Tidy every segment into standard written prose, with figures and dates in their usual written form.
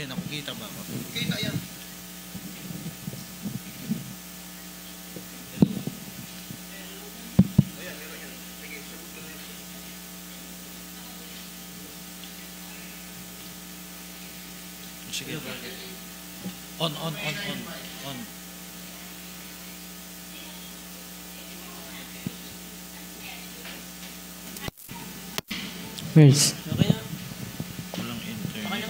rin ako. Kita ba ako? Kita yan. Sige. On. Where's? Walang internet.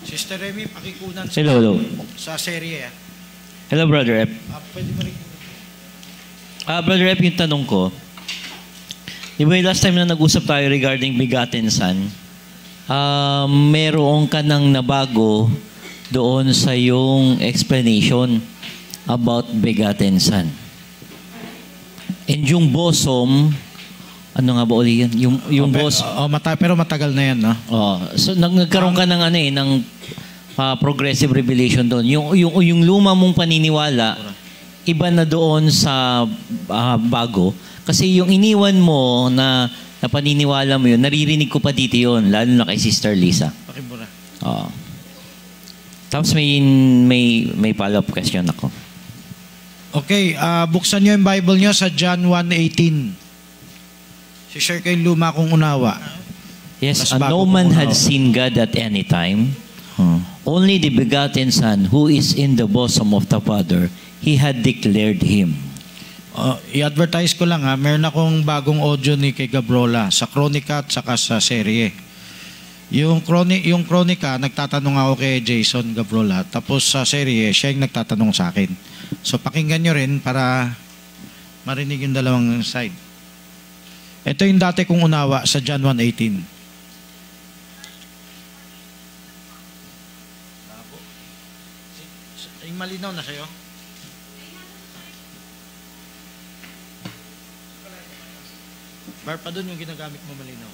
Sister Remy, pakikunan Hello. sa serye. Hello, Brother Ep. Pwede mo rin. Brother Ep, yung tanong ko, di ba yung last time na nag-usap tayo regarding begotten son, meron ka nang nabago doon sa yung explanation about begotten son. And yung bosom, ano nga ba uli yun? Yung bosom. Pero matagal na yan, no? So nagkaroon ka ng ng progressive revelation doon. Yung luma mong paniniwala, iba na doon sa bago. Kasi yung iniwan mo na paniniwala mo yun, naririnig ko pa dito yun, lalo na kay Sister Lisa. Pakibura. Tapos may follow-up question ako. Okay, buksan nyo yung Bible nyo sa John 1:18. Si-share ko yung luma kong unawa. Yes, no man had seen God at any time. Only the begotten Son, who is in the bosom of the Father, He had declared Him. I-advertise ko lang meron akong bagong audio ni kay Gabrola sa Kronika at saka sa serye. Yung Kronika, nagtatanong ako kay Jason Gabrola. Tapos sa serye, siya yung nagtatanong sa akin. So pakinggan nyo rin para marinig yung dalawang side. Ito yung dati kong unawa sa John 1:18. Yung malinaw na sa'yo? Bar pa doon yung ginagamit mo malinaw.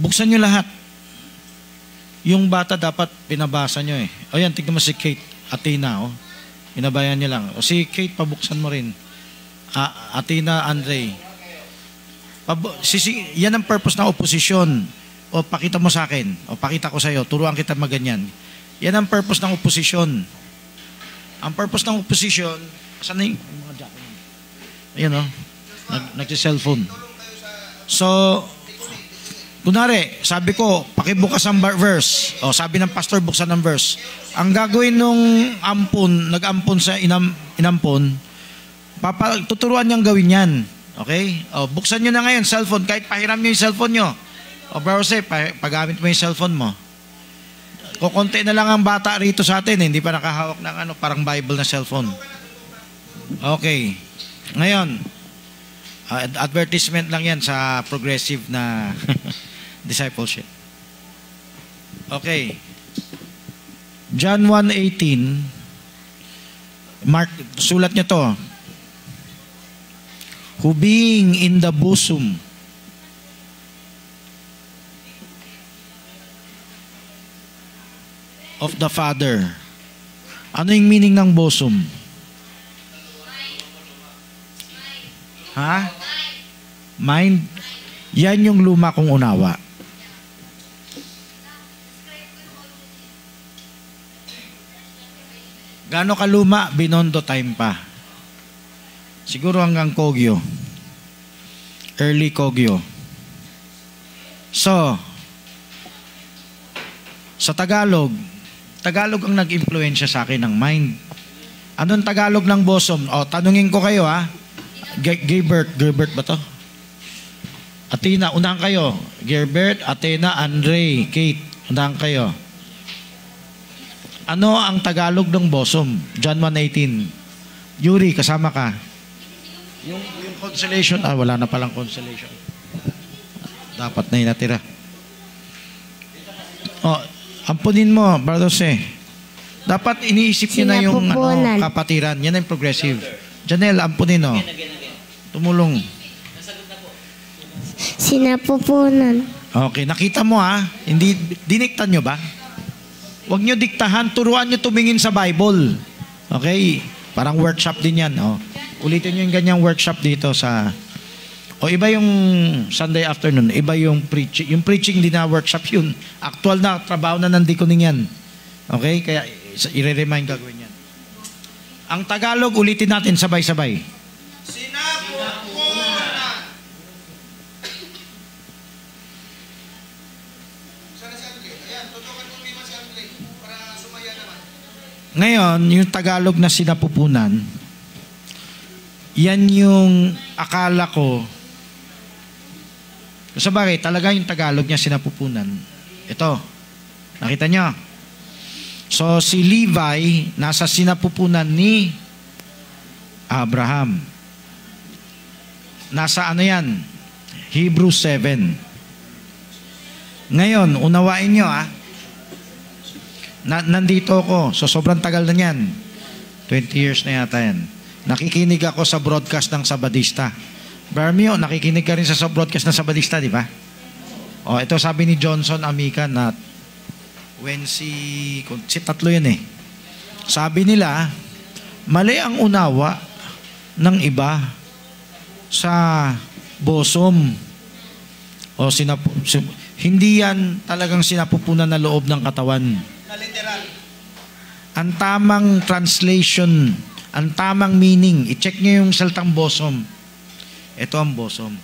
Buksan nyo lahat. Yung bata dapat pinabasa nyo O yan, tignan mo si Kate Athena. Pinabayan nyo lang. O si Kate, pabuksan mo rin. Athena Andre. Yan ang purpose ng oposisyon. O pakita mo sa akin. O pakita ko sa iyo. Turuan kita maganyan. Yan ang purpose ng oposisyon. Ang purpose ng oposisyon, saan na yung mga jacket? Ayan nag-cellphone. So, kunwari, sabi ko, pakibukas ang verse. O, sabi ng pastor, buksan ang verse. Ang gagawin nung nag-ampon sa inampon, tuturuan niyang gawin yan. Okay? O, buksan nyo na ngayon, cellphone. Kahit pahiram nyo yung cellphone nyo. O, Bro Jose, paggamit mo yung cellphone mo. Kukunti na lang ang bata rito sa atin. Hindi pa nakahawak ng parang Bible na cellphone. Okay. Ngayon, advertisement lang yan sa progressive na discipleship. Okay. John 1:18. Mark, sulat niyo to. Who being in the bosom of the Father. Ano yung meaning ng bosom? Mind? Yan yung luma kong unawa. Gaano kaluma? Binondo time pa. Siguro hanggang Kogyo. Early Kogyo. So, sa Tagalog ang nag-impluensya sa akin ng mind. Anong Tagalog ng bosom? Tanungin ko kayo Gerbert ba to? Athena, unahan kayo. Gerbert, Athena, Andre, Kate, unahan kayo. Ano ang Tagalog ng bosom? John 1:18. Yuri, kasama ka. Yung consolation, wala na palang consolation. Dapat na yung natira. Ampunin mo, Brother Jose. Dapat iniisip niyo na yung kapatiran. Yan ang progressive. Janelle, ampunin Tumulong. Sinapupunan. Okay, nakita mo ha? Hindi, diniktan nyo ba? Huwag nyo diktahan, turuan nyo tumingin sa Bible. Okay? Parang workshop din yan. Oh. Ulitin nyo yung ganyang workshop dito sa... O iba yung Sunday afternoon, iba yung preaching. Yung preaching din na workshop yun. Actual na, trabaho na ng deaconing yan. Okay? Kaya i-remind gagawin yan. Ang Tagalog, ulitin natin sabay-sabay. Sinapupunan. Ngayon, yung Tagalog na sinapupunan, yan yung akala ko, sa bagay, talaga yung Tagalog niya sinapupunan. Ito, nakita nyo? So, si Levi, nasa sinapupunan ni Abraham. Nasa ano yan? Hebrews 7. Ngayon, unawain nyo nandito ako. So, sobrang tagal na yan. 20 years na yata yan. Nakikinig ako sa broadcast ng Sabadista. Bermio, nakikinig ka rin sa broadcast ng Sabadista, di ba? O, ito sabi ni Johnson Amica na when si tatlo yan eh. Sabi nila, mali ang unawa ng iba sa bosom. O hindi yan talagang sinapupunan na loob ng katawan. Na literal. Ang tamang translation, ang tamang meaning, i-check nyo yung salitang bosom. Ito ang bosom.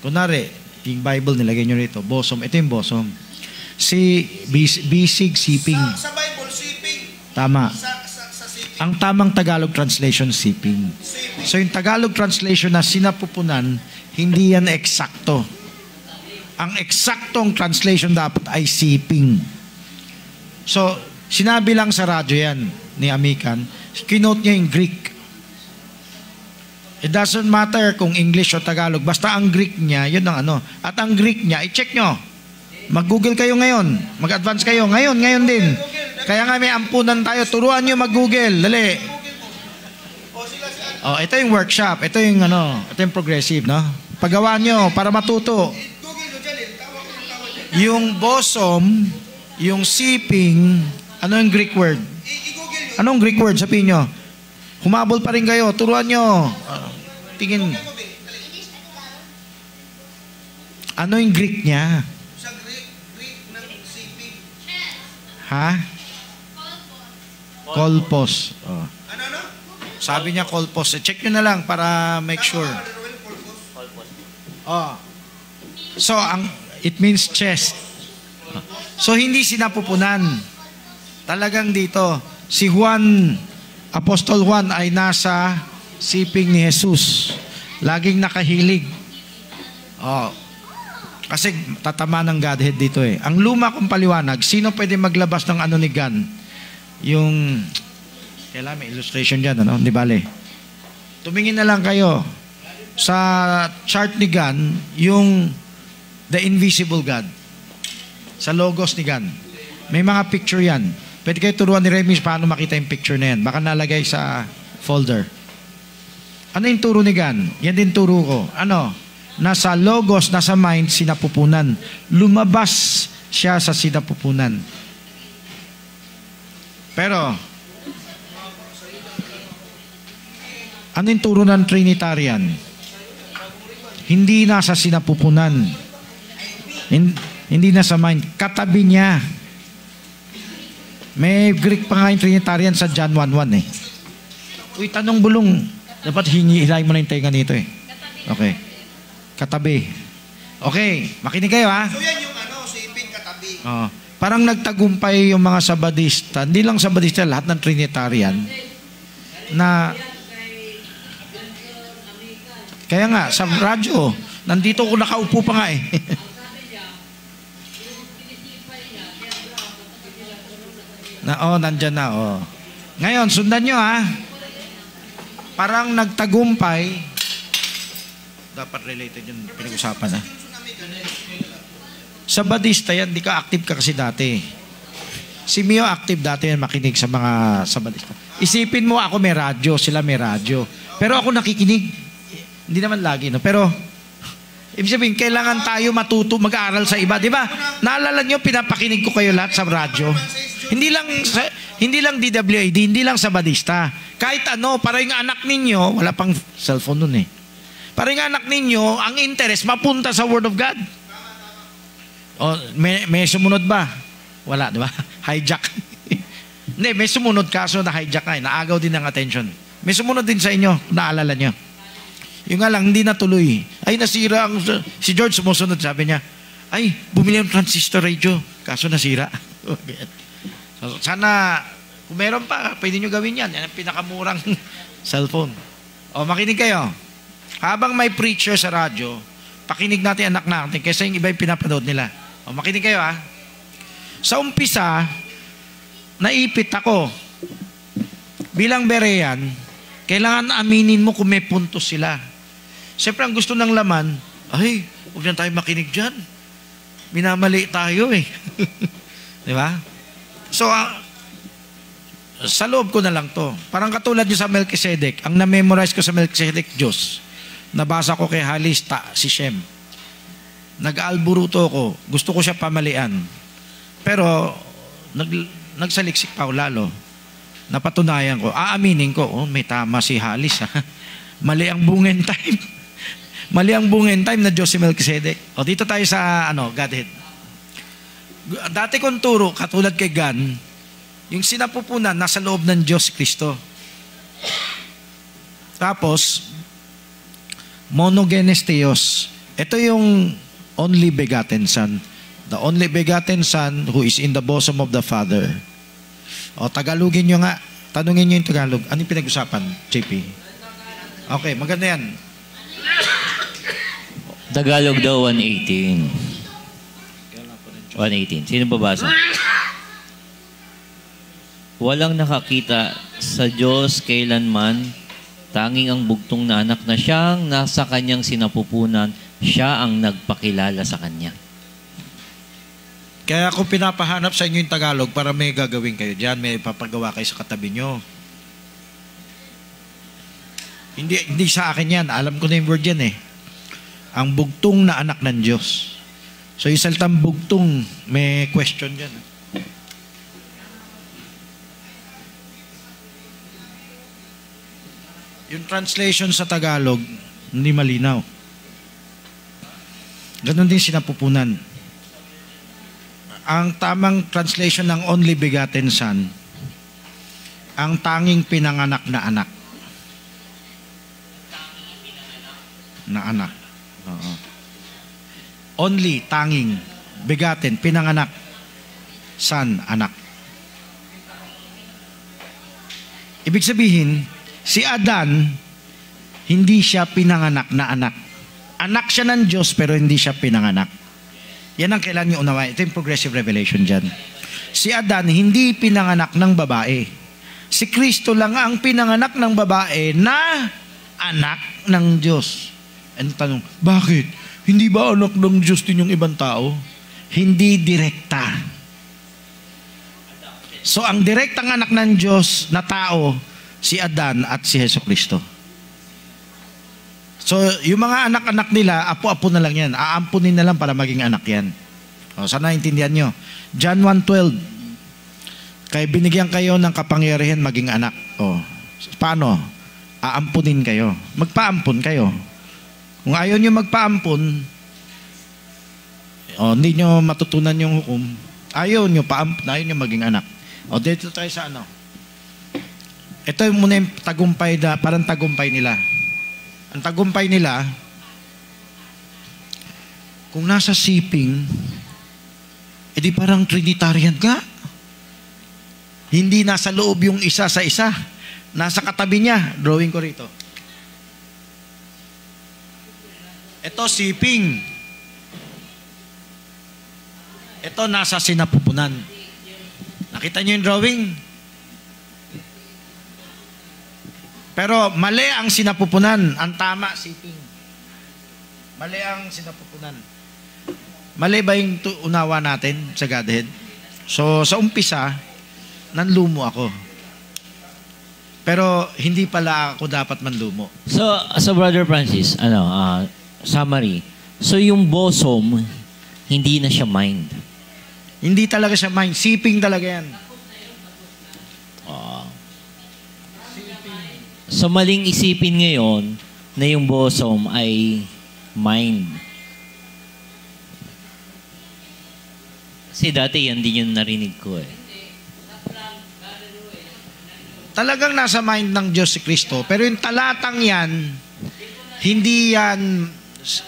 Kunwari, yung Bible nilagay nyo rito, bosom. Ito yung bosom. Si bisig, siping. Sa Bible, siping. Tama. Sa siping. Ang tamang Tagalog translation, siping. Siping. So yung Tagalog translation na sinapupunan, hindi yan eksakto. Ang eksaktong translation dapat ay siping. So, sinabi lang sa radyo yan ni Amican, kinote niya yung Greek. It doesn't matter kung English o Tagalog, basta ang Greek niya, yun ang ano. At ang Greek niya, i-check nyo. Mag-Google kayo ngayon. Mag-advance kayo. Ngayon din. Kaya nga may ampunan tayo. Turuan nyo mag-Google. Dali. Oh, ito yung workshop. Ito yung ano, ito yung progressive, no? Paggawa nyo para matuto. Yung bosom, yung siping, ano yung Greek word? Anong Greek word? Sabihin nyo. Humabol pa rin kayo. Turuan nyo. Tingin. Ano yung Greek niya? Sa Greek ng siping. Ha? Kolpos. Oh. Ano? Sabi niya kolpos. Check nyo na lang para make sure. Oh. So, it means chest. So, hindi sinapupunan. Talagang dito, si Juan, Apostol Juan ay nasa siping ni Jesus. Laging nakahilig. Oh. Kasi tatama ng Godhead dito eh. Ang luma kong paliwanag, sino pwede maglabas ng ano ni Gan? Yung, kailangan may illustration dyan, ano? Di bale. Tumingin na lang kayo sa chart ni Gan, yung the invisible God. Sa logos ni Gan. May mga picture yan. Pwede kayo turuan ni Remy paano makita yung picture na yan. Baka nalagay sa folder. Ano yung turo ni Gan? Yan din turo ko. Ano? Nasa logos, nasa mind, sinapupunan. Lumabas siya sa sinapupunan. Pero, ano yung turo ng Trinitarian? Hindi nasa sinapupunan. Hindi nasa mind. Katabi niya. May Greek pa nga yung Trinitarian sa John 1:1 eh. Uy, tanong bulong. Dapat hilay mo na yung tenga nito eh. Okay. Katabi. Okay, makinig kayo ha. So yan yung siping katabi. Parang nagtagumpay yung mga Sabadista, hindi lang Sabadista, lahat ng Trinitarian, na kaya nga, sa radyo, nandito ko nakaupo pa nga eh. Nandyan na, Ngayon, sundan nyo ha. Parang nagtagumpay, dapat related yung pinag-usapan ha. Sabadista yan, di ka active ka kasi dati. Si Mio active dati yan, makinig sa mga Sabadista. Isipin mo, ako may radyo, sila may radyo. Pero ako nakikinig, hindi naman lagi, no? Pero, Ibig sabihin, kailangan tayo matuto mag-aaral sa iba. Di ba? Naalala nyo, pinapakinig ko kayo lahat sa radyo. Hindi lang DWID, hindi lang sa Badista. Kahit ano, para yung anak ninyo, wala pang cellphone nun eh. Para yung anak ninyo, ang interest, mapunta sa Word of God. O, may sumunod ba? Wala, di ba? Hijack. Hindi, may sumunod kaso na hijack na. Naagaw din ng attention. May sumunod din sa inyo, naalala nyo. Yung nga lang, hindi natuloy. Ay, nasira ang... Si George sumusunod, sabi niya, ay, bumili ng transistor radio. Kaso nasira. So, sana, kung meron pa, pwede nyo gawin yan. Yan ang pinakamurang cellphone. O, makinig kayo. Habang may preacher sa radyo, pakinig natin anak natin kaysa yung iba yung pinapanood nila. O, makinig kayo ha. Sa umpisa, naipit ako. Bilang Berean, kailangan aminin mo kung may puntos sila. Siyempre, ang gusto ng laman, ay, huwag na tayo makinig dyan. Minamali tayo eh. Di ba? So, sa loob ko na lang to. Parang katulad nyo sa Melchizedek. Ang na-memorize ko sa Melchizedek, Diyos. Nabasa ko kay Halis, si Shem. Nag-alburuto ko. Gusto ko siya pamalian. Pero, nagsaliksik pa ako lalo. Napatunayan ko. Aaminin ko, oh, may tama si Halis. Mali ang bungen time. Mali ang bungen time na Diyos si Melchizedek. O dito tayo sa Godhead. Dati kong turo, katulad kay Gan, yung sinapupunan nasa loob ng Diyos Kristo. Tapos, monogenes theos. Ito yung only begotten Son. The only begotten Son who is in the bosom of the Father. O, Tagalogin nyo nga. Tanungin nyo yung Tagalog. Ano yung pinag-usapan, JP? Okay, maganda yan. Tagalog daw 118. 118. Sino babasa? Walang nakakita sa Diyos kailanman, tanging ang bugtong na anak na siyang nasa kanyang sinapupunan, siya ang nagpakilala sa kanya. Kaya kung pinapahanap sa inyo yung Tagalog para may gagawin kayo dyan, may papagawa kayo sa katabi nyo. Hindi sa akin yan. Alam ko na yung word yan eh. Ang bugtong na anak ng Diyos. So yung salitang bugtong, may question dyan. Yung translation sa Tagalog, hindi malinaw. Ganon din sinapupunan. Ang tamang translation ng only begotten Son, ang tanging pinanganak na anak. Na anak. Oo. Only, tanging, begotten, pinanganak. Son, anak. Ibig sabihin, si Adan, hindi siya pinanganak na anak. Anak siya ng Diyos pero hindi siya pinanganak. Yan ang kailangan niyo unawain. Ito yung progressive revelation dyan. Si Adan, hindi pinanganak ng babae. Si Kristo lang ang pinanganak ng babae na anak ng Diyos. Ang tanong, bakit? Hindi ba anak ng Diyos din yung ibang tao? Hindi direkta. So, ang direktang anak ng Diyos na tao, si Adan at si Jesucristo. So, yung mga anak-anak nila, apo-apo na lang yan. Aampunin na lang para maging anak yan. O, sana naintindihan nyo. John 1:12. Kaya binigyan kayo ng kapangyarihan maging anak. O, paano? Aampunin kayo. Magpaampun kayo. Kung ayaw nyo magpaampun, hindi nyo matutunan yung hukom, ayaw nyo maging anak. O, dito tayo sa ano. Ito yung muna yung tagumpay na, parang tagumpay nila. Ang tagumpay nila, kung nasa siping, edi parang Trinitarian ka. Hindi nasa loob yung isa sa isa. Nasa katabi niya. Drawing ko rito. Ito, siping. Ito, nasa sinapupunan. Nakita niyo yung drawing? Pero mali ang sinapupunan. Ang tama, siping. Mali ang sinapupunan. Mali ba yung unawa natin sa Godhead? So, sa umpisa, nanlumo ako. Pero, hindi pala ako dapat manlumo. So Brother Francis, summary. So yung bosom, hindi na siya mind. Hindi talaga siya mind. Siping talaga yan. So maling isipin ngayon na yung bosom ay mind. Kasi dati yan din yung narinig ko eh. Talagang nasa mind ng Diyos si Kristo. Pero yung talatang yan, hindi yan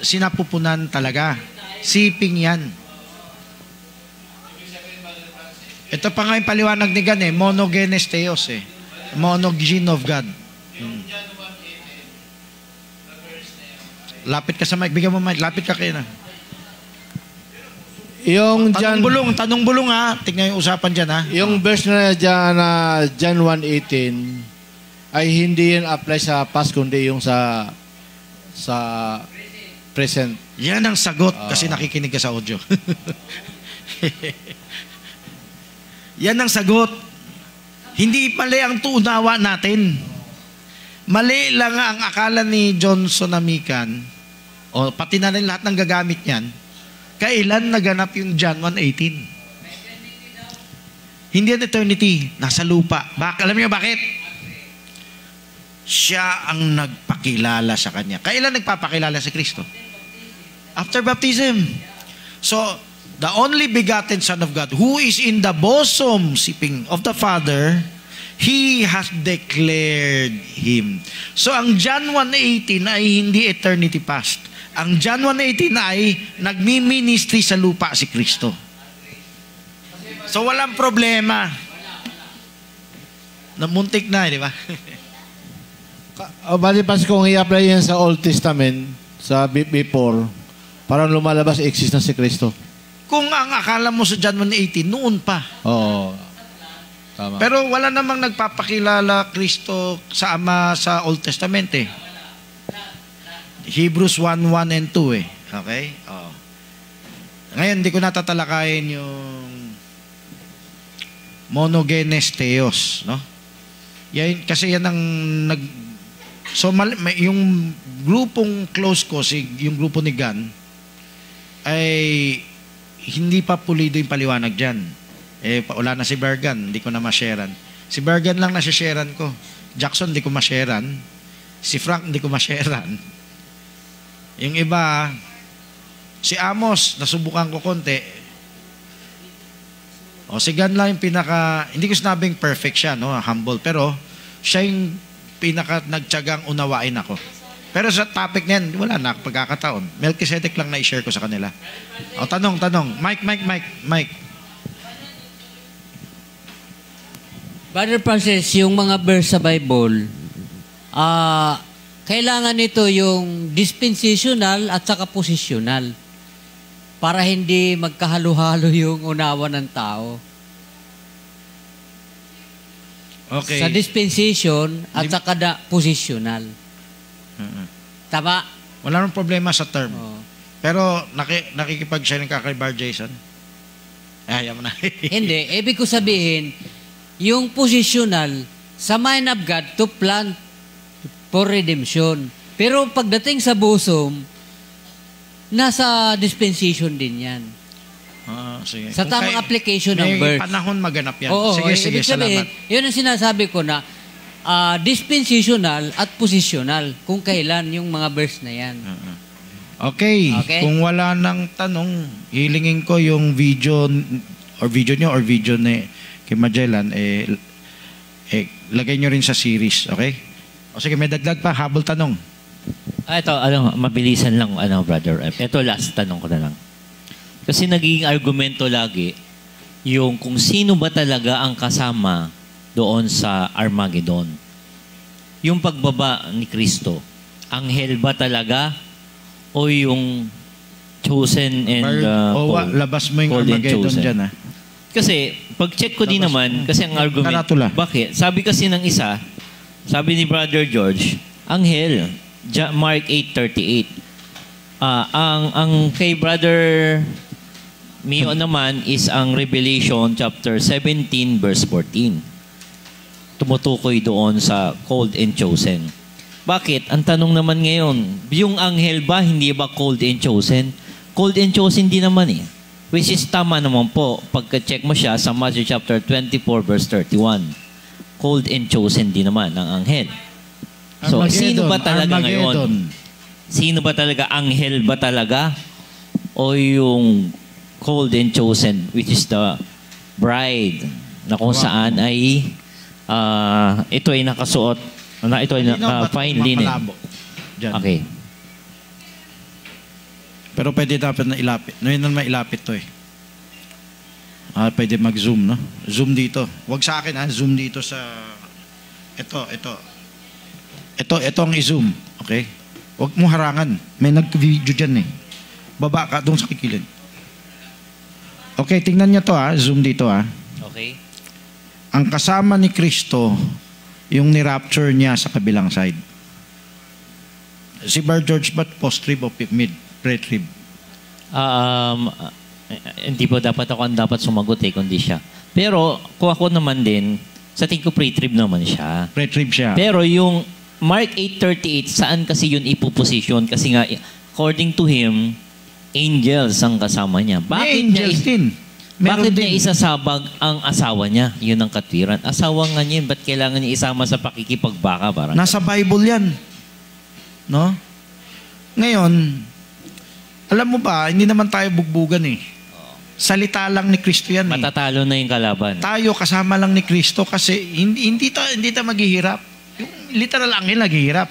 sinapupunan talaga. Siping yan. Ito pa nga yung paliwanag ni Gan monogenes theos monogene of God. Lapit ka sa mic, bigyan mo mic, lapit ka kayo na. Yung Tanong bulong ha, tignan yung usapan dyan ha. Yung verse na dyan na John 1:18 ay hindi yan apply sa past kundi yung sa present. Yan ang sagot kasi nakikinig ka sa audio. Yan ang sagot. Hindi mali ang tuunawa natin. Mali lang ang akala ni Johnson Amican o pati na rin lahat ng gagamit niyan. Kailan naganap yung John 1:18? Hindi yan eternity. Nasa lupa. Alam niyo bakit? Siya ang nagpakilala sa kanya. Kailan nagpapakilala si Kristo? After baptism. So, the only begotten Son of God, who is in the bosom siping of the Father, He has declared Him. So, ang John 1:18 ay hindi eternity past. Ang John 1:18 ay nagmi-ministry sa lupa si Kristo. So, walang problema. Namuntik na, di ba? Malipas kung i-apply yan sa Old Testament, sa before, parang lumalabas exist na si Kristo. Kung ang akala mo sa John 1:18, noon pa. Oo. Tama. Pero wala namang nagpapakilala Kristo sa Ama sa Old Testament Hebrews 1:1 and 2 Okay? Oh. Ngayon, hindi ko natatalakayin yung monogenes theos, no? Yan, kasi yan ang yung grupong close ko, yung grupo ni Gan, ay hindi pa pulido yung paliwanag dyan. Wala na si Bergan, hindi ko na ma-sharean. Si Bergan lang na-sharean ko. Jackson, hindi ko ma-sharean. Si Frank, hindi ko ma-sharean. Yung iba, si Amos, nasubukan ko konti. Si Gan lang yung pinaka, hindi ko sinabing perfect siya, no? Humble, pero siya yung pinaka nagtiyagang unawain ako. Pero sa topic na yan, wala na pagkakataon. Melchizedek lang na-share ko sa kanila. Tanong. Mike. Brother Francis, yung mga verse sa Bible, kailangan nito yung dispensational at saka positional para hindi magkahalo-halo yung unawa ng tao. Okay. Sa dispensation at saka positional. Tama? Wala nang problema sa term. Oh. Pero nakikipag-sharing ka kay Bar Jason? Ayaw mo na. Hindi. Ibig ko sabihin, yung positional, sa mind of God to plan for redemption. Pero pagdating sa bosom, nasa dispensation din yan. Sige. Sa tamang application ng May verse. panahon maganap yan. Oo, Sige, ibig sabihin, salamat. yun ang sinasabi ko na dispensational at positional kung kailan yung mga verse na yan. Okay. Kung wala nang tanong, hilingin ko yung video nyo or video ni kay Magellan, lagay nyo rin sa series. Okay? Sige, may dagdag pa. Habol tanong. Ito, mabilisan lang, brother. Ito, last tanong ko na lang. Kasi nagiging argumento lagi yung kung sino ba talaga ang kasama doon sa Armageddon. Yung pagbaba ni Kristo, anghel ba talaga o yung chosen and labas mo yung Armageddon dyan Kasi pag-check ko din naman, kasi ang argument, bakit? Sabi kasi ng isa, sabi ni Brother George, anghel, Mark 8:38. Ang kay Brother Mio naman is ang Revelation chapter 17 verse 14. Tumutukoy doon sa called and chosen. Bakit? Ang tanong naman ngayon, yung anghel ba, hindi ba called and chosen? Called and chosen din naman eh. Which is tama naman po. Pagka-check mo siya sa Matthew chapter 24 verse 31. Called and chosen din naman ang anghel. So, sino ba talaga ngayon? Sino ba talaga? Anghel ba talaga? O yung called and chosen, which is the bride, na kung saan ay ito ay nakasuot, ito ay fine linen. Okay. Pero pwede dapat na ilapit. No, yun na mailapit to eh. Pwede mag-zoom, no? Zoom dito. Huwag sa akin, ha? Zoom dito sa... Ito. Ito ang i-zoom. Okay? Huwag mo harangan. May nag-video dyan eh. Baba ka doon sa kikilid. Okay, tingnan niyo to, ha? Zoom dito, ha? Okay. Ang kasama ni Kristo, yung ni-rapture niya sa kabilang side. Si Bar George, ba't post-trib o mid? Pre-trib? Hindi po dapat ako ang dapat sumagot eh, kundi siya. Pero, kung ako naman din, sa tingin ko pre-trib naman siya. Pre-trib siya. Pero yung Mark 8:38, saan kasi yun ipuposisyon? Kasi nga, according to him, angels ang kasama niya. May angels din. Bakit niya isasabag ang asawa niya? Yun ang katwiran. Asawa nga niya, ba't kailangan niya isama sa pakikipagbaka? Parang nasa Bible yan. No? Ngayon, alam mo ba, hindi naman tayo bugbugan eh. Salita lang ni Kristo yan eh. Matatalo na yung kalaban. Tayo kasama lang ni Kristo kasi hindi tayo maghihirap. Yung literal anghel naghihirap.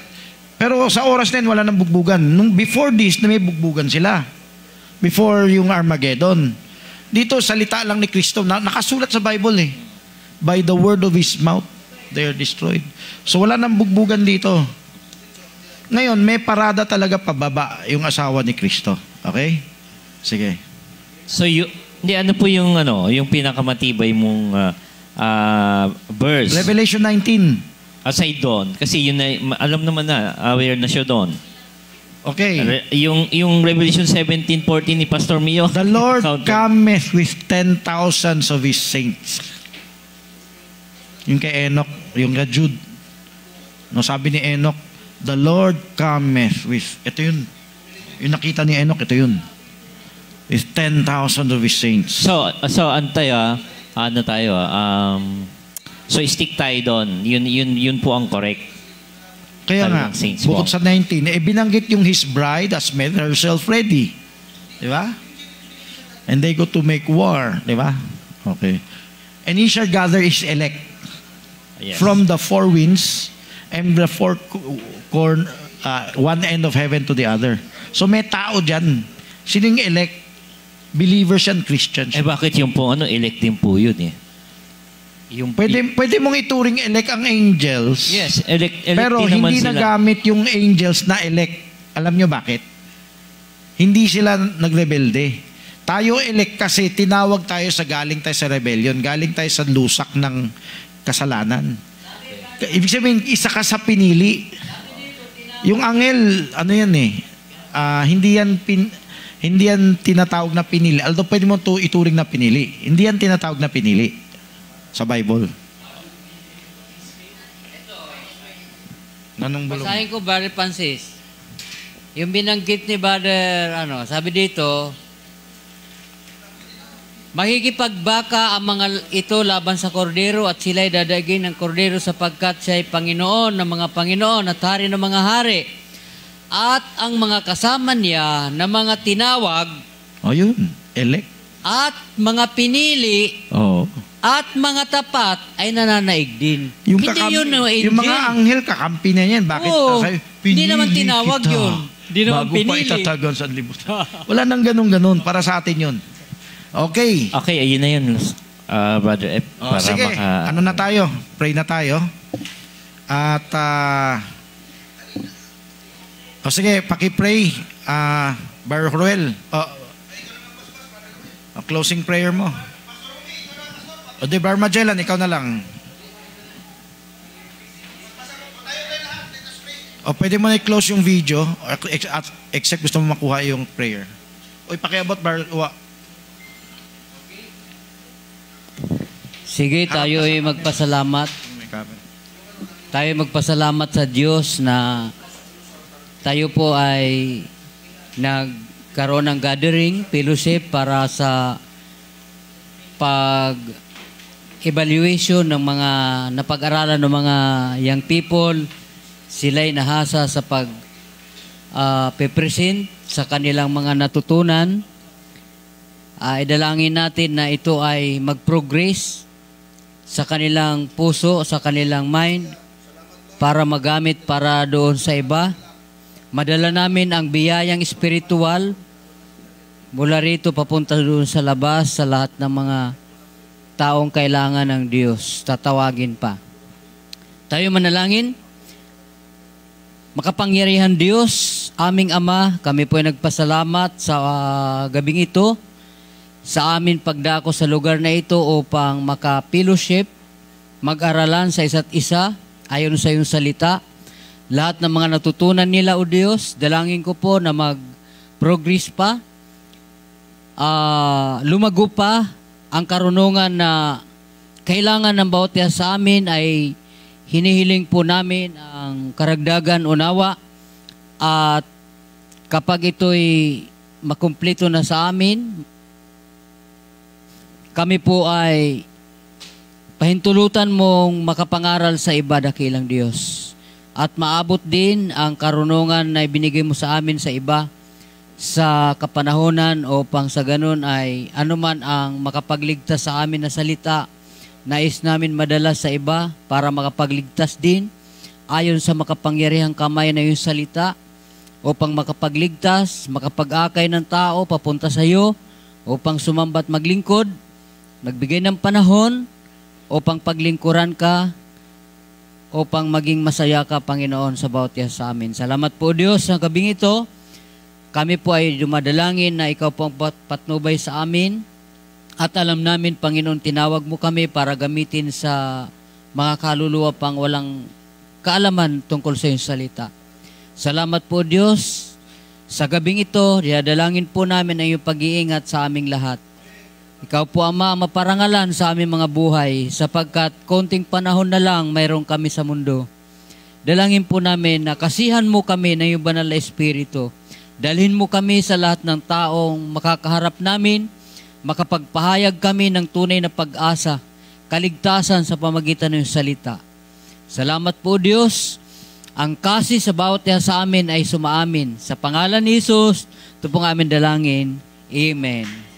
Pero sa oras na yun, wala nang bugbugan. Nung before this, na may bugbugan sila. Before yung Armageddon. Dito, salita lang ni Kristo. Nakasulat sa Bible eh. By the word of His mouth, they are destroyed. So wala nang bugbugan dito. Ngayon, may parada talaga pababa yung asawa ni Kristo. Okay? Sige. So, ano po yung, yung pinakamatibay mong verse? Revelation 19. Aside doon. Kasi yun na, alam naman na, aware na siya doon. Okay. Yung Revelation 17:14 ni Pastor Mio. The Lord cometh with 10,000 of His saints. Yung kay Enoch, yung kay Jude. No, sabi ni Enoch, the Lord cometh with, ito yun. Yung nakita ni Enoch, ito yun. With 10,000 of His saints. So stick tayo doon. Yun po ang correct. Kaya nga, bukod sa 19, binanggit yung His bride has made herself ready. Di ba? And they go to make war. Di ba? Okay. And He shall gather His elect from the four winds and the four one end of heaven to the other. So may tao dyan. Sino yung elect? Believers and Christians. Bakit yung po, elect din po yun eh. Pwede mong ituring elect ang angels. Yes, elect pero hindi nagamit yung angels na elect. Alam nyo bakit? Hindi sila nagrebelde. Tayo elect kasi tinawag tayo galing tayo sa rebellion, galing tayo sa lusak ng kasalanan. Ibig sabihin, isa ka sa pinili. Yung anghel, hindi yan tinatawag na pinili. Although pwede mo ito ituring na pinili. Hindi yan tinatawag na pinili sa Bible. Basahin ko, Brother Francis. Yung binanggit ni Brother, sabi dito, makikipagbaka ang mga ito laban sa kordero at sila'y dadagin ng kordero sapagkat siya'y Panginoon ng mga Panginoon at Hari ng mga hari. At ang mga kasama niya na mga tinawag, yun, elect. At mga pinili, at mga tapat ay nananaig din. Yung mga anghel, kakampi na yan. Bakit? Hindi naman tinawag kita. Yun. Hindi naman bago pinili. Pa itatagan sa libutan. Wala nang ganun-ganun. Para sa atin yun. Okay. Okay, ayun na yun. Brother F. Sige, na tayo? Pray na tayo. At, sige, paki-pray. Bar Ruel. Closing prayer mo. O Bar Magellan, ikaw na lang. O pwede mo na i-close yung video except gusto mo makuha yung prayer. O pakiabot Bar. Sige, tayo ay magpasalamat. tayo magpasalamat sa Diyos na tayo po ay nagkaroon ng gathering, fellowship para sa pag-evaluation ng mga napag-aralan ng mga young people. Sila'y nahasa sa pag-present sa kanilang mga natutunan. Idalangin natin na ito ay mag-progress sa kanilang puso, sa kanilang mind, para magamit para doon sa iba. Madala namin ang biyayang espiritual mula rito papunta doon sa labas sa lahat ng mga taong kailangan ng Diyos. Tatawagin pa. Tayo manalangin. Makapangyarihan Diyos, aming Ama, kami po ay nagpasalamat sa gabing ito, sa amin pagdako sa lugar na ito upang maka-fellowship, mag-aralan sa isa't isa, ayon sa iyong salita. Lahat ng mga natutunan nila, O Diyos, dalangin ko po na mag-progress pa, lumago pa ang karunungan na kailangan ng bawat isa sa amin. Ay hinihiling po namin ang karagdagan unawa, at kapag ito'y makumpleto na sa amin, kami po ay pahintulutan mong makapangaral sa iba, dakilang Diyos. At maabot din ang karunungan na ibinigay mo sa amin sa iba sa kapanahonan, upang sa ganun ay anuman ang makapagligtas sa amin na salita, nais namin madala sa iba para makapagligtas din ayon sa makapangyarihang kamay na iyong salita, upang makapagligtas, makapag-akay ng tao papunta sa iyo, upang sumambat maglingkod, magbigay ng panahon, upang paglingkuran ka, upang maging masaya ka, Panginoon, sa bawat isa sa amin. Salamat po, Diyos, sa gabing ito. Kami po ay dumadalangin na ikaw po ang patnubay sa amin. At alam namin, Panginoon, tinawag mo kami para gamitin sa mga kaluluwa pang walang kaalaman tungkol sa iyong salita. Salamat po, Diyos. Sa gabing ito, dinadalangin po namin ang iyong pag-iingat sa aming lahat. Ikaw po, Ama, maparangalan sa aming mga buhay, sapagkat konting panahon na lang mayroon kami sa mundo. Dalangin po namin na kasihan mo kami ng iyong banal na Espiritu. Dalhin mo kami sa lahat ng taong makakaharap namin, makapagpahayag kami ng tunay na pag-asa, kaligtasan sa pamagitan ng iyong salita. Salamat po, Diyos. Ang kasi sa bawat isa sa amin ay sumaamin. Sa pangalan ni Jesus, ito pong aming dalangin. Amen.